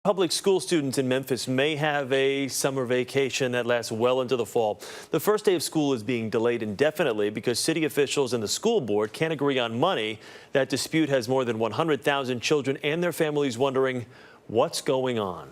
Public school students in Memphis may have a summer vacation that lasts well into the fall. The first day of school is being delayed indefinitely because city officials and the school board can't agree on money. That dispute has more than 100,000 children and their families wondering what's going on.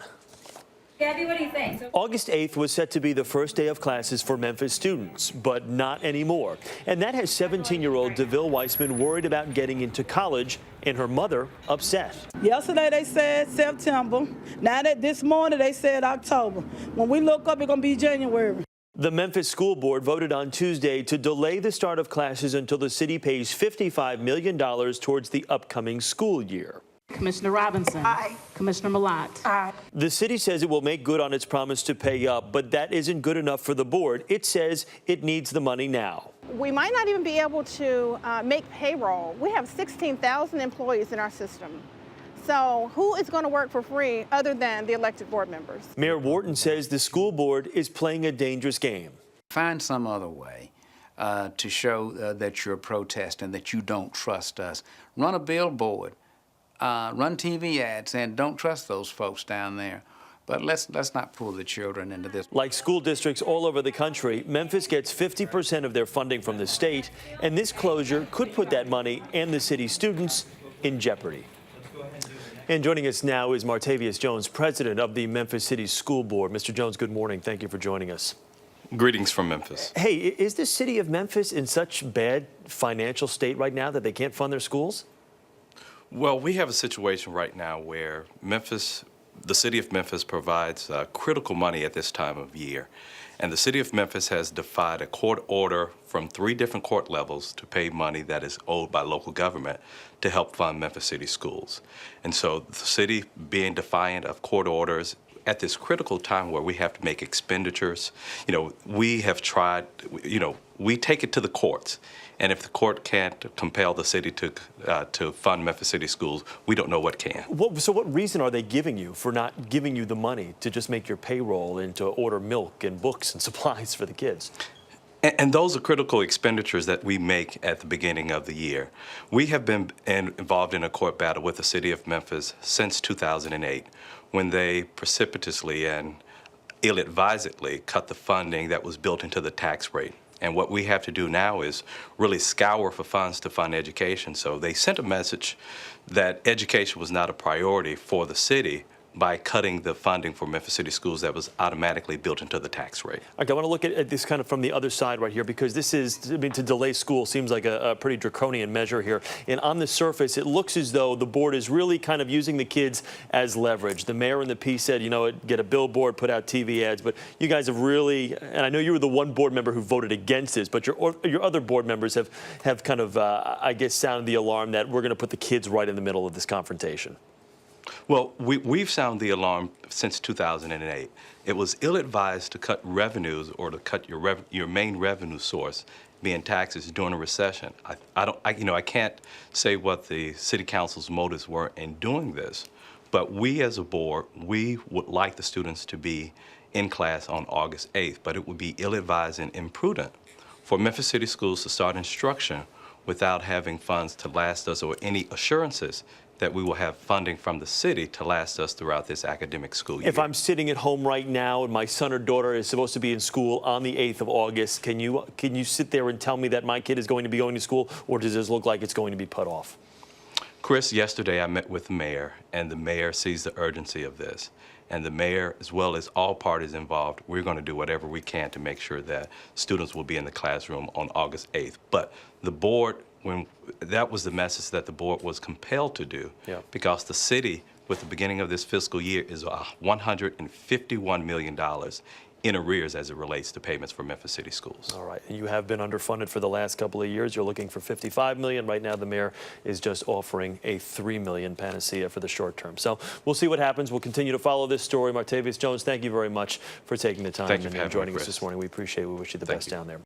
Gabby, what do you think? August 8th was set to be the first day of classes for Memphis students, but not anymore. And that has 17-year-old DeVille Weissman worried about getting into college and her mother upset. Yesterday they said September. Now that this morning they said October. When we look up, it's going to be January. The Memphis School Board voted on Tuesday to delay the start of classes until the city pays $55 million towards the upcoming school year. Commissioner Robinson. Aye. Commissioner Millott. Aye. The city says it will make good on its promise to pay up, but that isn't good enough for the board. It says it needs the money now. We might not even be able to make payroll. We have 16,000 employees in our system. So who is going to work for free other than the elected board members? Mayor Wharton says the school board is playing a dangerous game. Find some other way to show that you're protesting, that you don't trust us. Run a billboard. Run TV ads and don't trust those folks down there. But let's not pull the children into this. Like school districts all over the country, Memphis gets 50% of their funding from the state, and this closure could put that money and the city's students in jeopardy. And joining us now is Martavius Jones, president of the Memphis City School Board. Mr. Jones, good morning. Thank you for joining us. Greetings from Memphis. Hey, is the city of Memphis in such bad financial state right now that they can't fund their schools? Well, we have a situation right now where Memphis, the city of Memphis provides critical money at this time of year. And the city of Memphis has defied a court order from 3 different court levels to pay money that is owed by local government to help fund Memphis City schools. And so the city, being defiant of court orders at this critical time where we have to make expenditures, we have tried, we take it to the courts. And if the court can't compel the city to fund Memphis City schools, we don't know what can. So what reason are they giving you for not giving you the money to just make your payroll and to order milk and books and supplies for the kids? And those are critical expenditures that we make at the beginning of the year. We have been involved in a court battle with the city of Memphis since 2008, when they precipitously and ill-advisedly cut the funding that was built into the tax rate. And what we have to do now is really scour for funds to fund education. So they sent a message that education was not a priority for the city by cutting the funding for Memphis City schools that was automatically built into the tax rate. Okay, I want to look at this kind of from the other side right here, because this is, to delay school seems like a pretty draconian measure here. And on the surface, it looks as though the board is really kind of using the kids as leverage. The mayor and the P said, get a billboard, put out TV ads, but you guys have really, and I know you were the one board member who voted against this, but your other board members have kind of, I guess, sounded the alarm that we're going to put the kids right in the middle of this confrontation. Well, we've sounded the alarm since 2008. It was ill-advised to cut revenues or to cut your main revenue source, being taxes, during a recession. I can't say what the city council's motives were in doing this, but we as a board, we would like the students to be in class on August 8th, but it would be ill-advised and imprudent for Memphis City schools to start instruction without having funds to last us or any assurances that we will have funding from the city to last us throughout this academic school year. If I'm sitting at home right now and my son or daughter is supposed to be in school on the 8th of August, can you sit there and tell me that my kid is going to be going to school, or does this look like it's going to be put off? Chris, yesterday I met with the mayor, and the mayor sees the urgency of this. And the mayor, as well as all parties involved, we're going to do whatever we can to make sure that students will be in the classroom on August 8th. But the board, that was the message that the board was compelled to do, because the city, with the beginning of this fiscal year, is $151 million in arrears as it relates to payments for Memphis City schools. All right. You have been underfunded for the last couple of years. You're looking for $55 million. Right now, the mayor is just offering a $3 million panacea for the short term. So we'll see what happens. We'll continue to follow this story. Martavius Jones, thank you very much for taking the time and joining us this morning. We appreciate it. We wish you the best down there.